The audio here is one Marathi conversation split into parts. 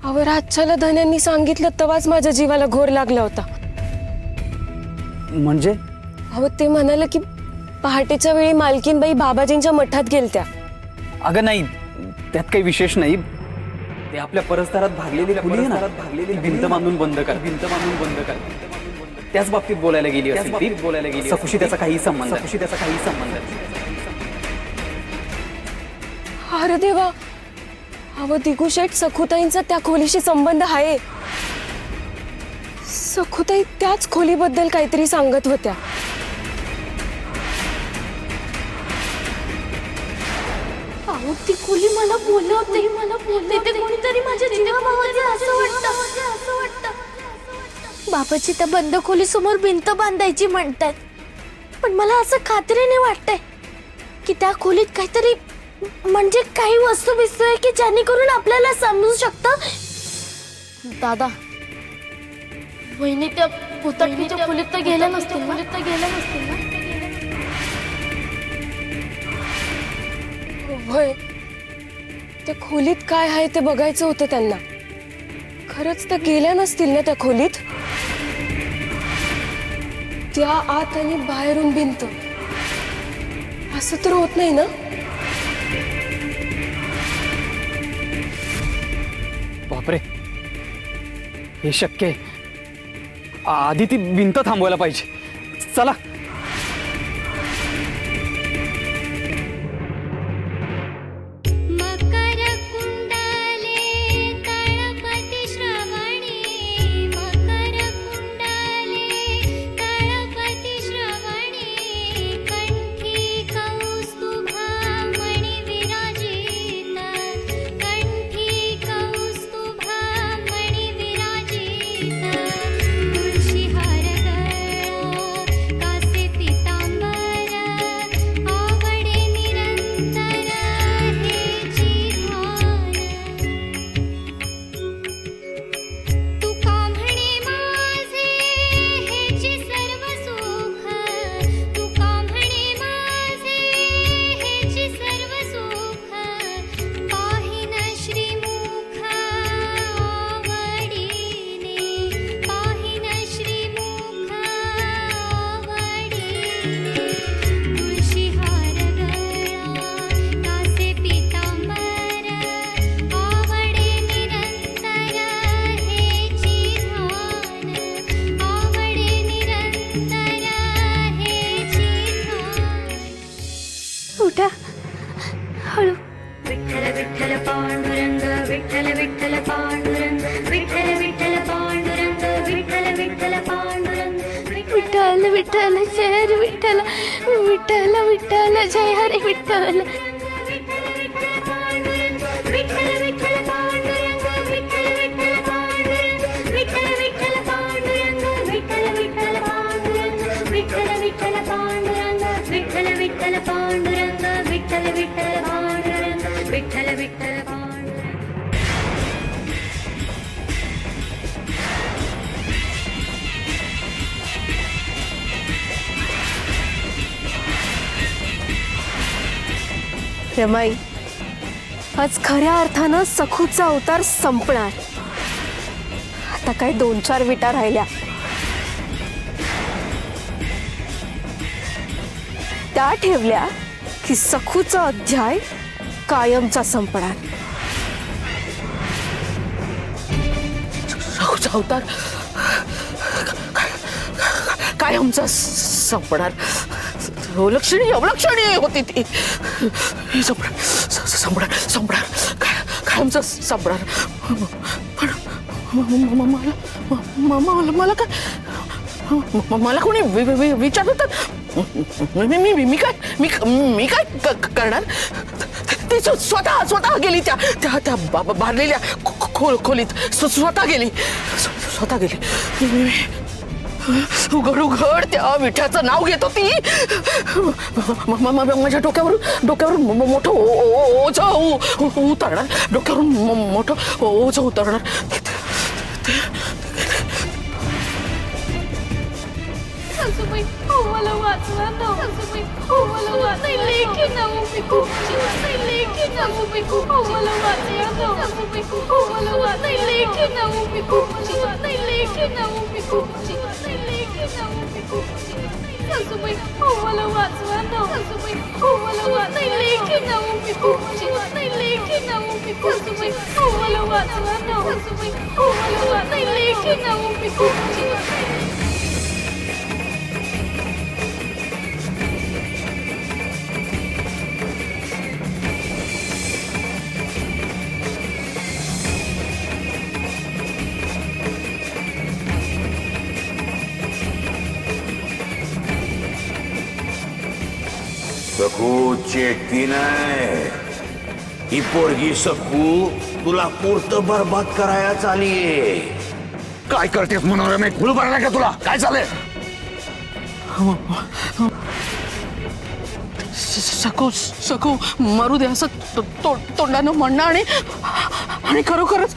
अहो रातच्याला धन्यांनी सांगितलं तेव्हाच माझ्या जीवाला घोर लागला होता. म्हणजे अहो ते म्हणाले की पहाटेच्या वेळी मालकीनबाई बाबाजींच्या मठात गेलत्या. अगं नाही, त्यात काही विशेष नाही. ते आपल्या परस्तारात भागलेली खोली आहे ना, भिंत बांधून बंद कर. त्याच बाबतीत बोलायला गेली असेल. सखुशी त्याचा काही संबंध अरे देवा, अहो दिगुशेठ सखुताईंचा त्या खोलीशी संबंध आहे. सखुताई त्याच खोलीबद्दल काहीतरी सांगत होत्या. अहो ती खोली मला बोलवते, तिथे कोणीतरी माझ्या जीवाभावाचे असं वाटतं. बाबाजी त्या बंद खोली समोर भिंत बांधायची म्हणतात, पण मला असं खात्रीने वाटतंय की त्या खोलीत काहीतरी म्हणजे काही वस्तू बिस्तू आहे की जेणेकरून आपल्याला समजू शकतं. दादा, वहिनी त्या भूताटकीच्या खोलीत तर गेल्या नसतील ना? होय, त्या खोलीत काय आहे ते बघायचं होतं त्यांना. खरंच त्या गेल्या नसतील ना त्या खोलीत? त्या आत आणि बाहेरून भिंत, असं तर होत नाही ना? बापरे, हे शक्य आहे. आधी ती भिंत थांबवायला पाहिजे. चला. उठा हळू. विठ्ठल विठ्ठल पांडुरंग, विठ्ठल विठ्ठल पांडुरंग, विठ्ठल विठ्ठल पांडुरंग, विठ्ठल विठ्ठल पांडुरंग. विठ्ठल विठ्ठल जय हरी विठ्ठल, विठ्ठल विठ्ठल जय हरी विठ्ठल. रमाई, आज खऱ्या अर्थानं सखूचा अवतार संपणार. आता काय 2-4 विटा राहिल्या, त्या ठेवल्या की सखूचा अध्याय कायमचा संपणार. सखूचा अवतार कायमचा संपणार. अवलक्षणी होती ती. संपणार कायमचा संपणार. पण मला काय, मला कोणी विचारत होतं, मी काय करणार. ती स्वतः गेली त्या बारलेल्या खोलीत. स्वतः गेली. उघड त्या विठ्याचं नाव घेत होती. माझ्या डोक्यावरून मोठं ओझं उतरणार. डोक्यावरून मोठं ओझं उतरणार. सासूबाई, मला वाचवा ना. सासूबाई, मला वाचवा. लेकी ना मी खूप लेकी ना मी खूप मला वाचवा ना. सासूबाई, मला वाचवा. लेके नाऊ मी खूपची नाही लेके नाऊ मी खूपची नाही लेके नाऊ मी खूपची सासूबाई हो मला वाचवा ना सासूबाई हो मला वाचवा नाही लेके नाऊ मी खूपची नाही लेके नाऊ मी सासूबाई हो मला वाचवा ना सासूबाई हो मला वाचवा नाही लेके नाऊ मी खूपची सकू चेटकी नाही ही पोरगी सकू तुला पुरत बरबाद करायला चालीये. काय करतेस मनोरमे फुल भरला का तुला काय चालय? सकू मारू दे असं तोंडानं म्हणणं आणि खरोखरच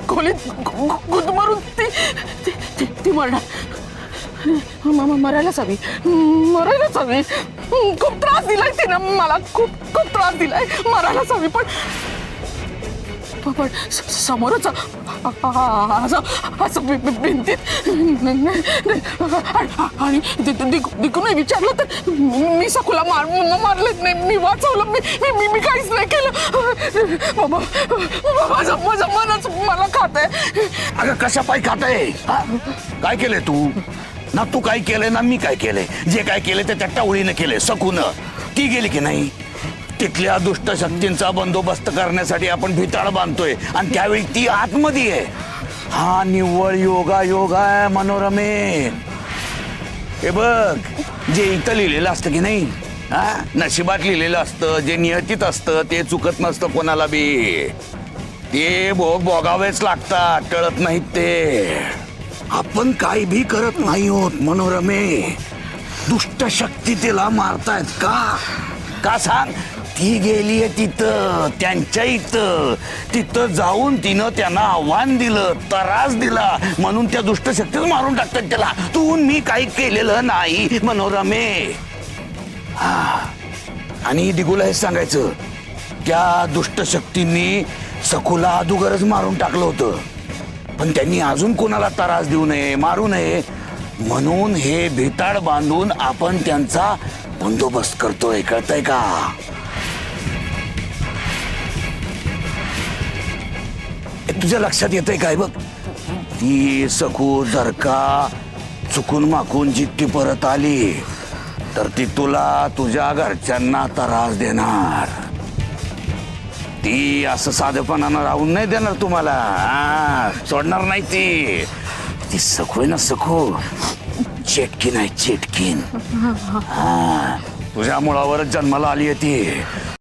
खोलीत गुदमरून ती मरणार मरायलाच हवी खूप त्रास दिलाय तिनं मला खूप त्रास दिलाय मरायलाच हवी पण समोरच असं भिंतीत आणि दिकून विचारलं तर मी सखूला मारलं नाही मी वाचवलं मी काहीच नाही केलं बाबा माझं मनच मला खात आहे. अगं कशा पायी खाताय? काय केलंय तू ना? तू काय केलंय ना मी काय केलंय? जे काय केलंय ते त्या टावळीनं केलंय सकून. ती गेली की नाही? तिथल्या दुष्ट शक्तींचा बंदोबस्त करण्यासाठी आपण भिताड बांधतोय आणि त्यावेळी ती आतमध्ये आहे. हा निव्वळ योगायोग आहे मनोरमे. हे बघ जे इथं लिहिलेलं असतं की नाही, नशिबात लिहिलेलं असतं, जे नियतीत असतं ते चुकत नसतं कोणाला बी. ते भोगावेच लागतात, टळत नाहीत ते. आपण काही भी करत नाही होत मनोरमे. दुष्ट शक्ती तिला मारतायत का सांग? ती गेलीये तिथं त्यांच्या इथं. तिथं जाऊन तिनं त्यांना आव्हान दिलं, त्रास दिला म्हणून त्या दुष्ट शक्तीच मारून टाकतात त्याला. तू मी काही केलेलं नाही मनोरमे. आणि दिगूला हे सांगायचं, त्या दुष्ट शक्तींनी सखूला अदुगरच मारून टाकलं होतं, पण त्यांनी अजून कोणाला त्रास देऊ नये, मारू नये म्हणून हे भिताड बांधून आपण त्यांचा बंदोबस्त करतोय. कळतंय का? तुझ्या लक्षात येतंय काय? बघ ती सखू जर का चुकून माकून जितकी परत आली तर ती तुला तुझ्या घरच्यांना त्रास देणार. ती असं साधेपणानं राहून नाही देणार तुम्हाला. सोडणार नाही ती सखू आहे ना सखू, चेटकीन आहे चेटकीन. तुझ्या मुळावरच जन्माला आली आहे ती.